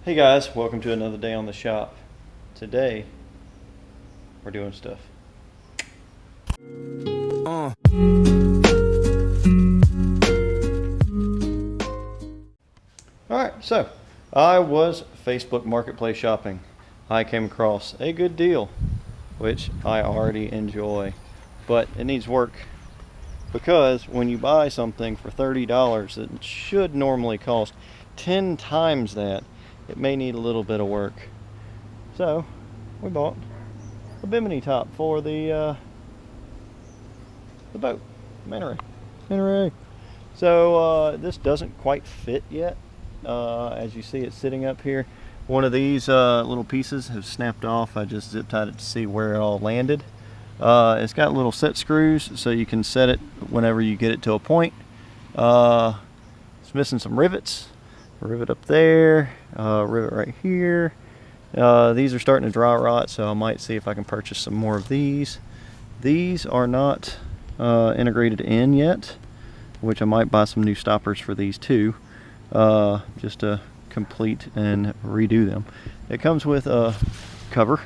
Hey guys, welcome to another day on the shop. Today, we're doing stuff. Alright, so I was Facebook Marketplace shopping. I came across a good deal, which I already enjoy, but it needs work because when you buy something for $30, it should normally cost 10 times that. It may need a little bit of work. So we bought a Bimini top for the boat, Bimini. So this doesn't quite fit yet. As you see, it's sitting up here. One of these little pieces have snapped off. I just zip tied it to see where it all landed. It's got little set screws, so you can set it whenever you get it to a point. It's missing some rivets. A rivet up there, rivet right here. These are starting to dry rot, so I might see if I can purchase some more of these. These are not integrated in yet, which I might buy some new stoppers for these too, just to complete and redo them. It comes with a cover,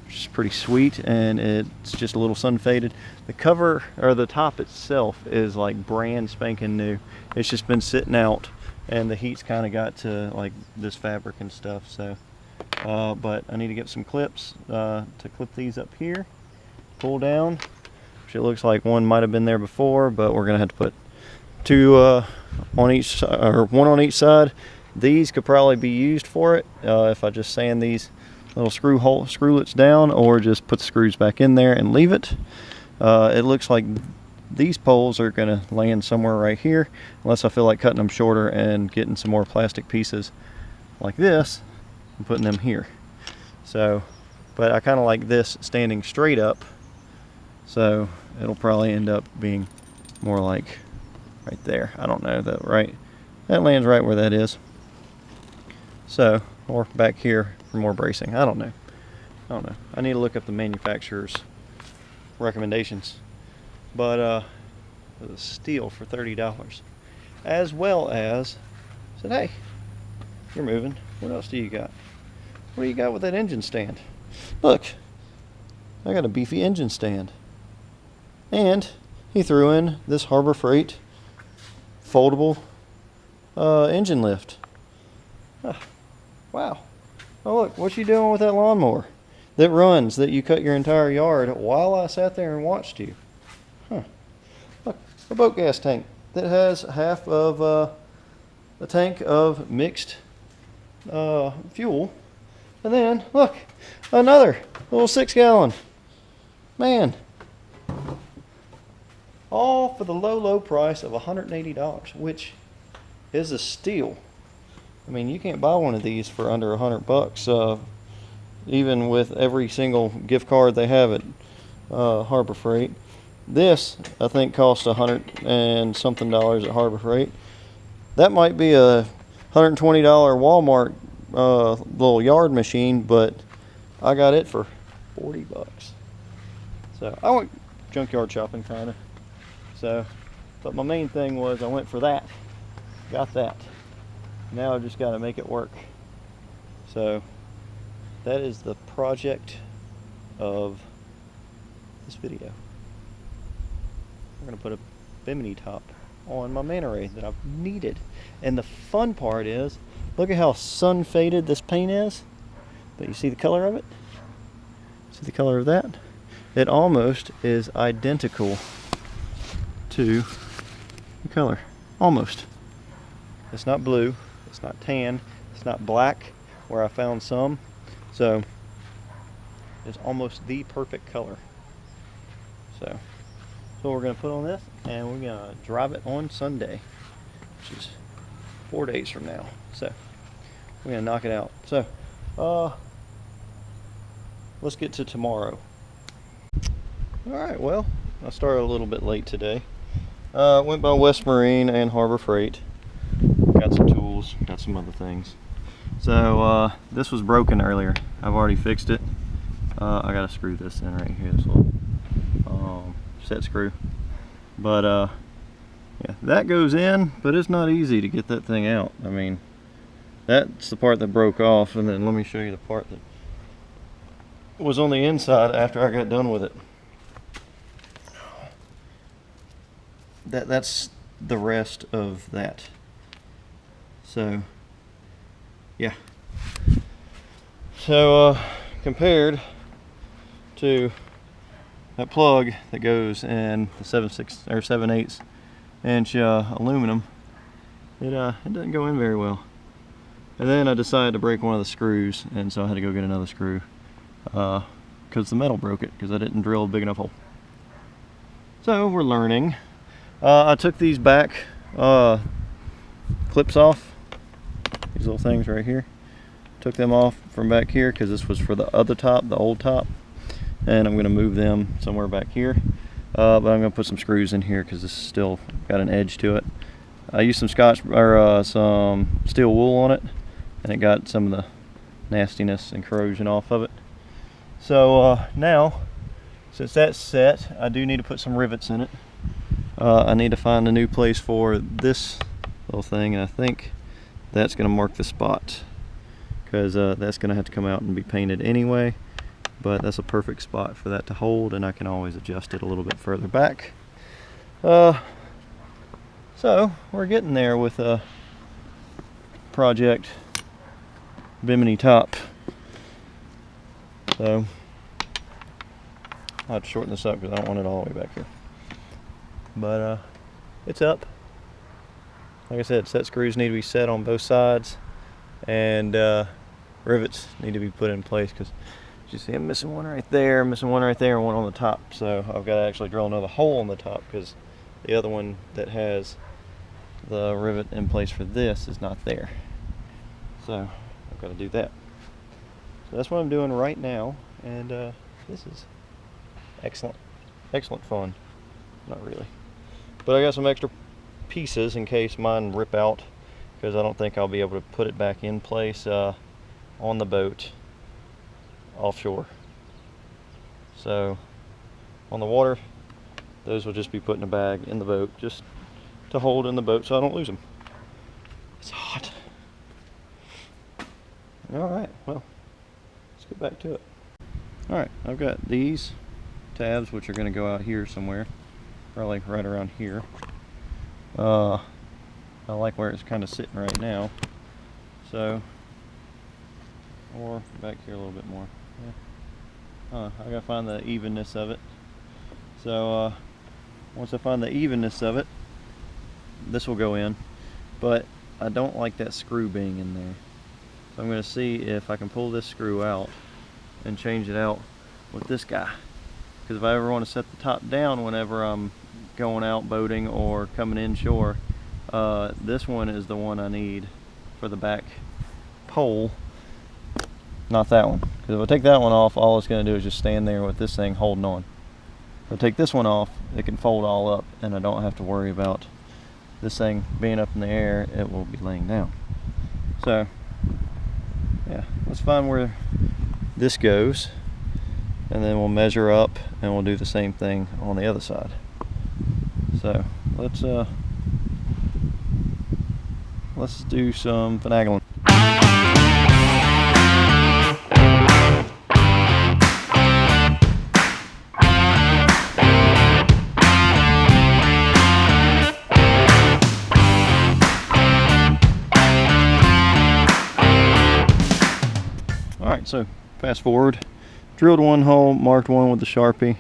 which is pretty sweet, and it's just a little sun faded. The cover, or the top itself, is like brand spanking new. It's just been sitting out, and the heat's kind of got to like this fabric and stuff. So but I need to get some clips to clip these up here, pull down, which it looks like one might have been there before, but we're gonna have to put two on each, or one on each side. These could probably be used for it if I just sand these little screwlets down, or just put the screws back in there and leave it. It looks like these poles are going to land somewhere right here, unless I feel like cutting them shorter and getting some more plastic pieces like this and putting them here. So, but I kind of like this standing straight up, so it'll probably end up being more like right there. I don't know, that lands right where that is. So, or back here for more bracing. I don't know. I need to look up the manufacturer's recommendations. But it was steel for $30, as well as I said, hey, you're moving, what else do you got? What do you got with that engine stand? Look, I got a beefy engine stand. And he threw in this Harbor Freight foldable engine lift. Wow. Oh look, what you doing with that lawnmower that runs, that you cut your entire yard while I sat there and watched you? Look, a boat gas tank that has half of a tank of mixed fuel, and then look, another little 6-gallon. Man, all for the low price of $180, which is a steal. I mean, you can't buy one of these for under $100, even with every single gift card they have at Harbor Freight. This, I think, cost $100 and something at Harbor Freight. That might be a $120 Walmart little yard machine, but I got it for $40. So I went junkyard shopping, kind of. So, but my main thing was I went for that. Got that. Now I just got to make it work. So that is the project of this video. We're going to put a Bimini top on my manta ray that I've needed. And the fun part is, look at how sun faded this paint is. But you see the color of it? See the color of that? It almost is identical to the color. Almost. It's not blue. It's not tan. It's not black, where I found some. So it's almost the perfect color. So we're going to put on this, and we're going to drive it on Sunday, which is 4 days from now. So we're going to knock it out. So let's get to tomorrow. Alright, well, I started a little bit late today. Went by West Marine and Harbor Freight. Got some tools, got some other things. So this was broken earlier. I've already fixed it. I got to screw this in right here, this little set screw. But yeah, that goes in, but it's not easy to get that thing out. I mean, that's the part that broke off, and then let me show you the part that was on the inside after I got done with it. That's the rest of that. So yeah. So compared to that plug that goes in the 7/6 or 7/8 inch aluminum, it doesn't go in very well. And then I decided to break one of the screws, and so I had to go get another screw because the metal broke it because I didn't drill a big enough hole. So we're learning. I took these back clips off, these little things right here. Took them off from back here because this was for the other top, the old top, and I'm going to move them somewhere back here. But I'm going to put some screws in here because this is still got an edge to it. I used some some steel wool on it, and it got some of the nastiness and corrosion off of it. So now, since that's set, I do need to put some rivets in it. I need to find a new place for this little thing, and I think that's going to mark the spot, because that's going to have to come out and be painted anyway, but that's a perfect spot for that to hold, and I can always adjust it a little bit further back. So we're getting there with a project Bimini top. So I'll have to shorten this up because I don't want it all the way back here. But it's up. Like I said, set screws need to be set on both sides, and rivets need to be put in place because you see I'm missing one right there, and one on the top. So I've got to actually drill another hole on the top because the other one that has the rivet in place for this is not there. So I've got to do that. So that's what I'm doing right now, and this is excellent fun. Not really, but I got some extra pieces in case mine rip out, because I don't think I'll be able to put it back in place on the boat offshore. So on the water, those will just be put in a bag in the boat, just to hold in the boat so I don't lose them. It's hot. All right, well, let's get back to it. All right, I've got these tabs, which are going to go out here somewhere, probably right around here. I like where it's kind of sitting right now, so, or back here a little bit more. Yeah. I gotta find the evenness of it. So once I find the evenness of it, this will go in, but I don't like that screw being in there. So I'm going to see if I can pull this screw out and change it out with this guy. Because if I ever want to set the top down whenever I'm going out boating or coming inshore, this one is the one I need for the back pole, not that one. Because if I take that one off, all it's going to do is just stand there with this thing holding on. If I take this one off, it can fold all up, and I don't have to worry about this thing being up in the air. It will be laying down. So yeah, let's find where this goes, and then we'll measure up and we'll do the same thing on the other side. So let's do some finagling. Alright, so fast forward, drilled one hole, marked one with the Sharpie,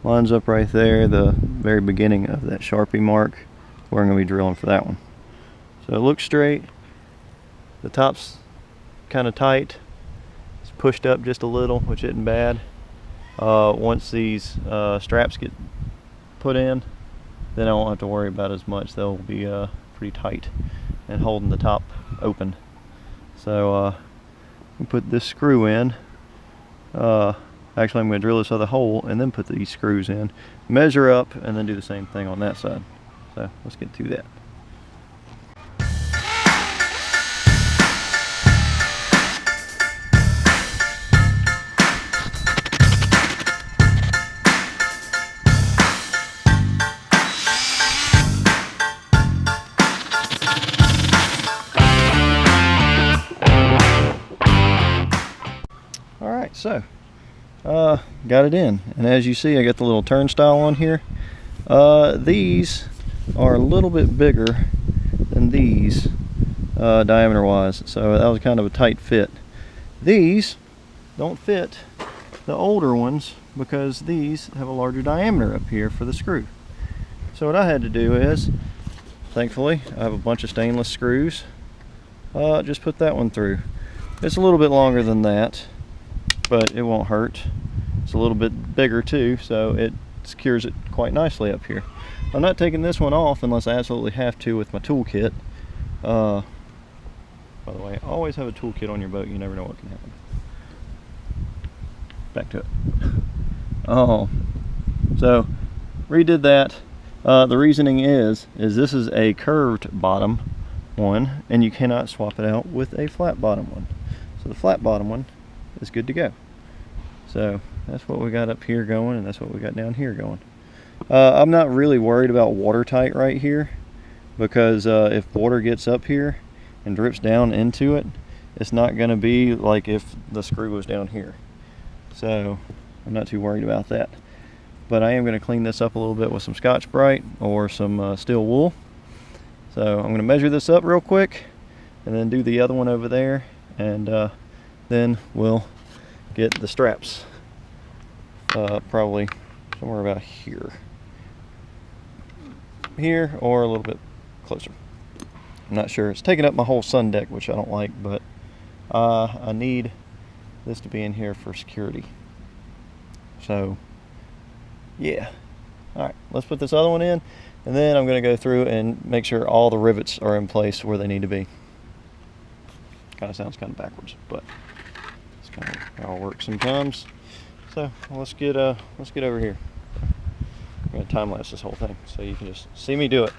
lines up right there, the very beginning of that Sharpie mark, where I'm going to be drilling for that one. So it looks straight, the top's kind of tight, it's pushed up just a little, which isn't bad. Once these straps get put in, then I won't have to worry about as much. They'll be pretty tight and holding the top open. So we put this screw in. Actually, I'm going to drill this other hole and then put these screws in, measure up, and then do the same thing on that side. So let's get to that. All right, so got it in, and as you see, I got the little turnstile on here. These are a little bit bigger than these diameter wise, so that was kind of a tight fit. These don't fit the older ones because these have a larger diameter up here for the screw. So what I had to do is, thankfully I have a bunch of stainless screws, just put that one through. It's a little bit longer than that, but it won't hurt. It's a little bit bigger too, so it secures it quite nicely up here. I'm not taking this one off unless I absolutely have to with my toolkit. By the way, always have a toolkit on your boat. You never know what can happen. Back to it. Oh, so redid that. The reasoning is this is a curved bottom one, and you cannot swap it out with a flat bottom one. So the flat bottom one is good to go. So that's what we got up here going, and that's what we got down here going. I'm not really worried about watertight right here, because if water gets up here and drips down into it, it's not going to be like if the screw was down here. So I'm not too worried about that. But I am going to clean this up a little bit with some Scotch-Brite or some steel wool. So I'm going to measure this up real quick and then do the other one over there, and then we'll get the straps probably somewhere about here or a little bit closer. I'm not sure. It's taking up my whole sun deck, which I don't like, but I need this to be in here for security. So yeah. Alright, let's put this other one in, and then I'm going to go through and make sure all the rivets are in place where they need to be. Kind of sounds kind of backwards, but it's kind of how it works sometimes. So let's get over here. I'm going to time lapse this whole thing so you can just see me do it.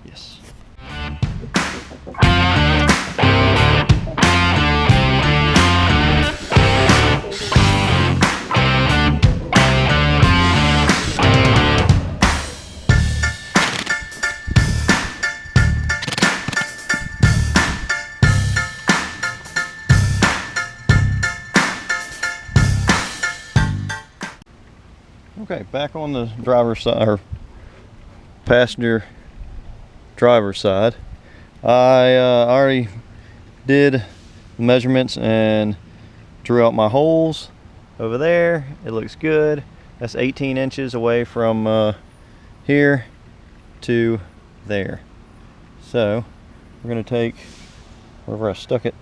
Yes. Okay, back on the driver's side, or passenger driver's side. I already did the measurements and drew out my holes over there. It looks good. That's 18 inches away from here to there. So we're going to take wherever I stuck it,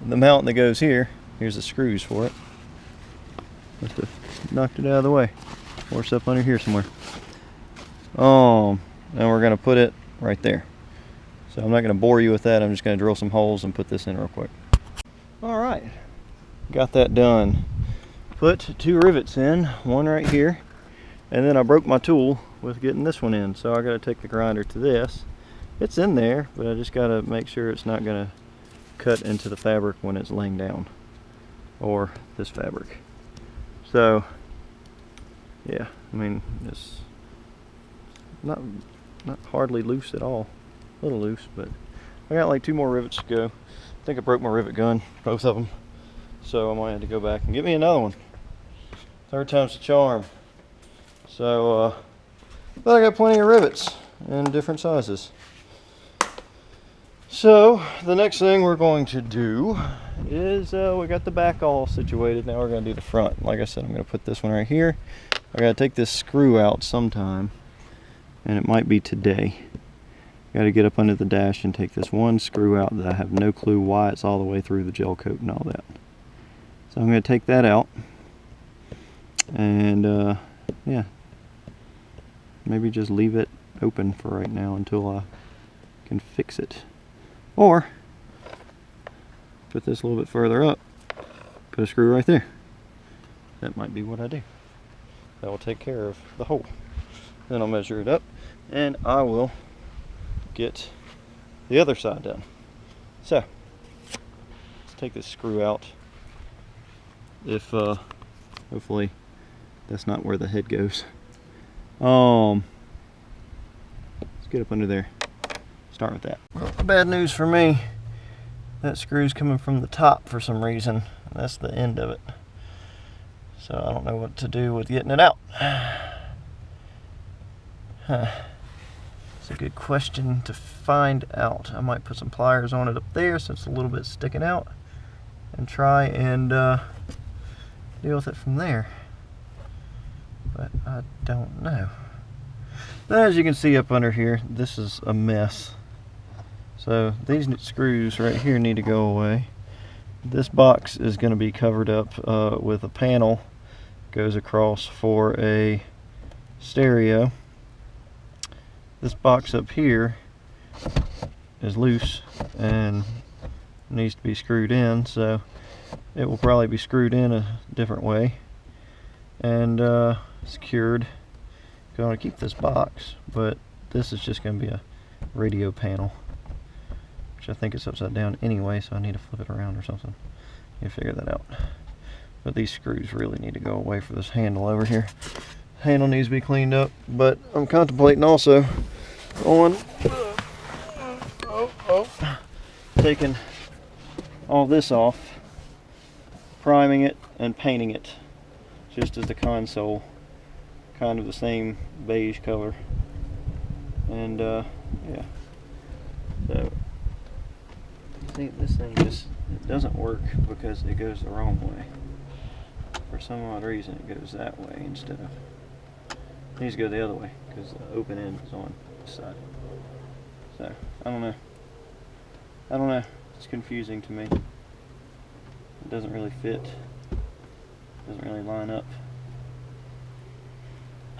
the mount that goes here. Here's the screws for it. Must have knocked it out of the way, or it's up under here somewhere. And we're going to put it right there. So I'm not going to bore you with that. I'm just going to drill some holes and put this in real quick. All right, got that done. Put 2 rivets in, one right here, and then I broke my tool with getting this one in. So I got to take the grinder to this. It's in there, but I just got to make sure it's not going to cut into the fabric when it's laying down, or this fabric. So yeah, I mean, it's not hardly loose at all. A little loose, but I got like 2 more rivets to go. I think I broke my rivet gun, both of them. So I might have to go back and get me another one. 3rd time's the charm. So, but I got plenty of rivets in different sizes. So the next thing we're going to do is we got the back all situated. Now we're going to do the front. Like I said, I'm going to put this one right here. I got to take this screw out sometime, and it might be today. Got to get up under the dash and take this one screw out that I have no clue why it's all the way through the gel coat and all that. So I'm going to take that out, and yeah, maybe just leave it open for right now until I can fix it. Or put this a little bit further up, put a screw right there. That might be what I do. That will take care of the hole. Then I'll measure it up, and I will get the other side done. So let's take this screw out. If hopefully that's not where the head goes. Let's get up under there. Start with that. Well, bad news for me. That screw's coming from the top for some reason. And that's the end of it. So I don't know what to do with getting it out. It's a good question to find out. I might put some pliers on it up there so it's a little bit sticking out and try and deal with it from there. But I don't know. But as you can see up under here, this is a mess. So these screws right here need to go away. This box is going to be covered up with a panel goes across for a stereo. This box up here is loose and needs to be screwed in, so it will probably be screwed in a different way and secured. Going to keep this box, but this is just going to be a radio panel, which I think is upside down anyway, so I need to flip it around or something. You figure that out. But these screws really need to go away for this handle over here. Handle needs to be cleaned up, but I'm contemplating also on taking all this off, priming it and painting it just as the console, kind of the same beige color. And yeah, so see, this thing just, it doesn't work because it goes the wrong way. For some odd reason it goes that way instead of, it needs to go the other way because the open end is on this side. So I don't know, it's confusing to me. It doesn't really fit, doesn't really line up.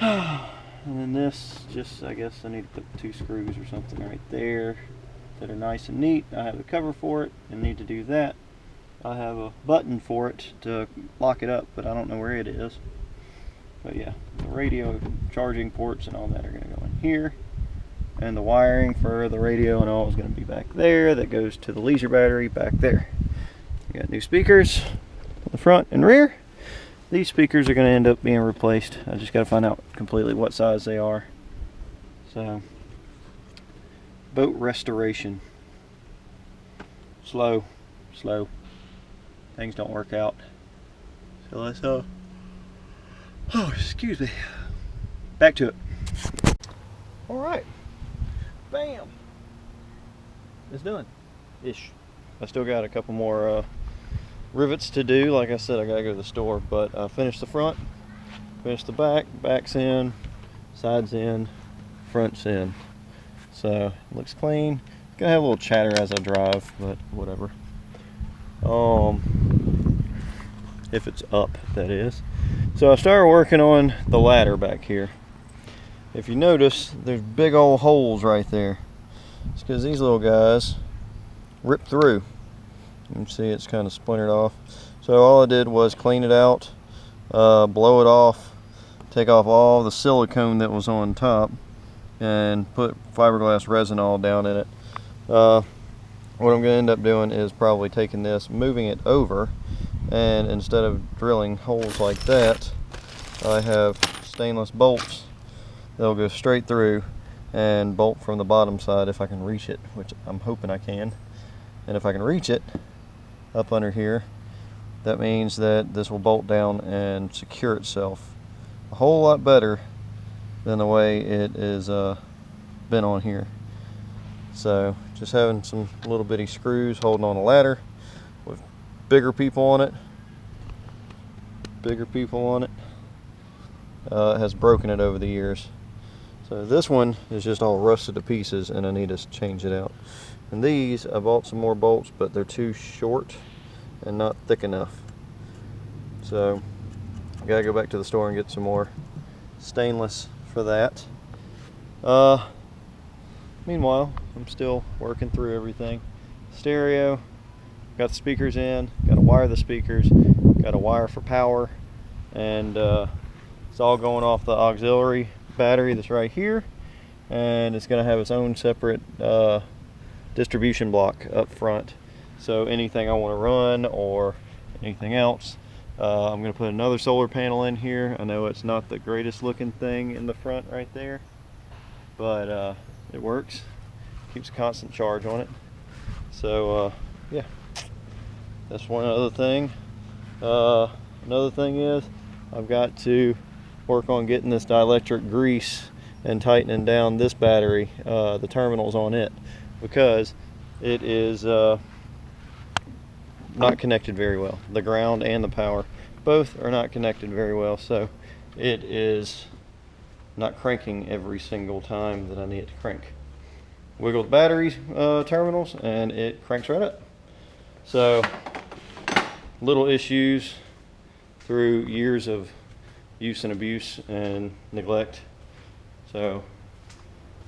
And then this, just, I guess I need to put 2 screws or something right there that are nice and neat. I have a cover for it and need to do that. I have a button for it to lock it up, but I don't know where it is. But yeah, the radio charging ports and all that are going to go in here, and the wiring for the radio and all is going to be back there. That goes to the leisure battery back there. We got new speakers on the front and rear. These speakers are going to end up being replaced. I just got to find out completely what size they are. So, boat restoration. Slow. Things don't work out. So let's oh, excuse me. Back to it. All right. Bam. It's done. Ish. I still got a couple more rivets to do. Like I said, I gotta go to the store, but I finished the front, finished the back, back's in, side's in, front's in. So it looks clean. It's gonna have a little chatter as I drive, but whatever. If it's up, that is. So I started working on the ladder back here. If you notice, there's big old holes right there. It's because these little guys ripped through. You can see it's kind of splintered off. So all I did was clean it out, blow it off, take off all the silicone that was on top, and put fiberglass resin all down in it. What I'm going to end up doing is probably taking this, moving it over, and instead of drilling holes like that, I have stainless bolts that'll go straight through and bolt from the bottom side if I can reach it, which I'm hoping I can. And if I can reach it up under here, that means that this will bolt down and secure itself a whole lot better than the way it is been on here. So just having some little bitty screws holding on a ladder with bigger people on it, has broken it over the years. So this one is just all rusted to pieces and I need to change it out. And these, I bought some more bolts, but they're too short and not thick enough. So I gotta go back to the store and get some more stainless for that. Meanwhile, I'm still working through everything. Stereo, got the speakers in, gotta wire the speakers, gotta wire for power, and it's all going off the auxiliary battery that's right here, and it's gonna have its own separate distribution block up front. So anything I want to run or anything else, I'm going to put another solar panel in here. I know it's not the greatest looking thing in the front right there, but it works, keeps a constant charge on it. So yeah, that's one other thing. Another thing is I've got to work on getting this dielectric grease and tightening down this battery, the terminals on it, because it is not connected very well. The ground and the power both are not connected very well, so it is not cranking every single time that I need it to crank. Wiggle the battery terminals and it cranks right up. So little issues through years of use and abuse and neglect. So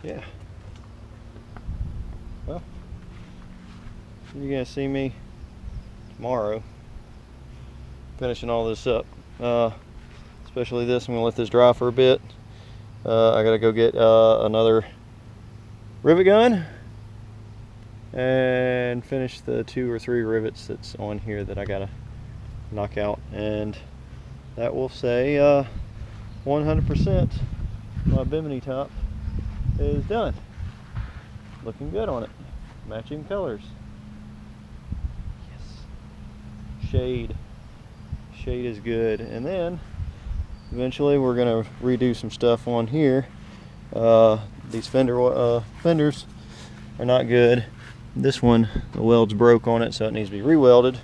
yeah, well, you're gonna see me tomorrow finishing all this up, especially this. I'm gonna let this dry for a bit. I gotta go get another rivet gun and finish the 2 or 3 rivets that's on here that I gotta knock out, and that will say 100% my Bimini top is done. Looking good on it. Matching colors. Yes. Shade is good. And then eventually we're gonna redo some stuff on here. These fenders are not good. This one, the weld's broke on it, so it needs to be re-welded.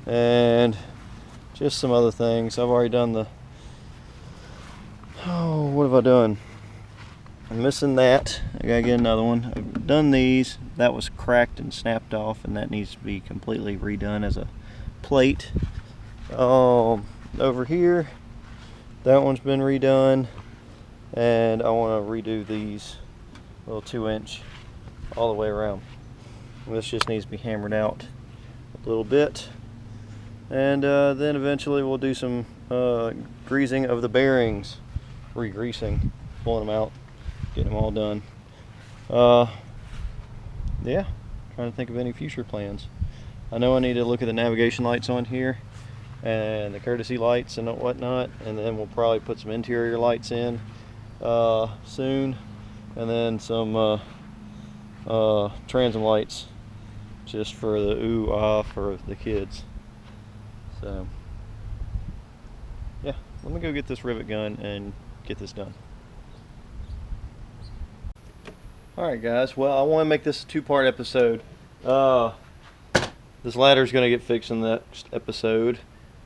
And just some other things. I've already done the, what have I done? I'm missing that. I gotta get another one. I've done these. That was cracked and snapped off, and that needs to be completely redone as a plate. Over here, that one's been redone, and I want to redo these little 2-inch all the way around. This just needs to be hammered out a little bit, and then eventually we'll do some greasing of the bearings, re-greasing, pulling them out, getting them all done. Yeah, trying to think of any future plans. I know I need to look at the navigation lights on here and the courtesy lights and whatnot, and then we'll probably put some interior lights in soon, and then some transom lights just for the ooh-ah for the kids. So yeah, let me go get this rivet gun and get this done. Alright guys, well, I want to make this a 2-part episode. This ladder is going to get fixed in the next episode.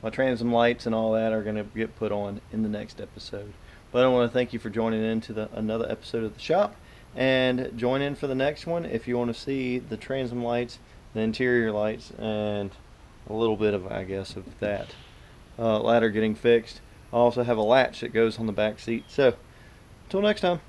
My transom lights and all that are going to get put on in the next episode. But I want to thank you for joining in to another episode of the shop, and join in for the next one if you want to see the transom lights, the interior lights, and a little bit of, I guess, of that ladder getting fixed. I also have a latch that goes on the back seat. So until next time.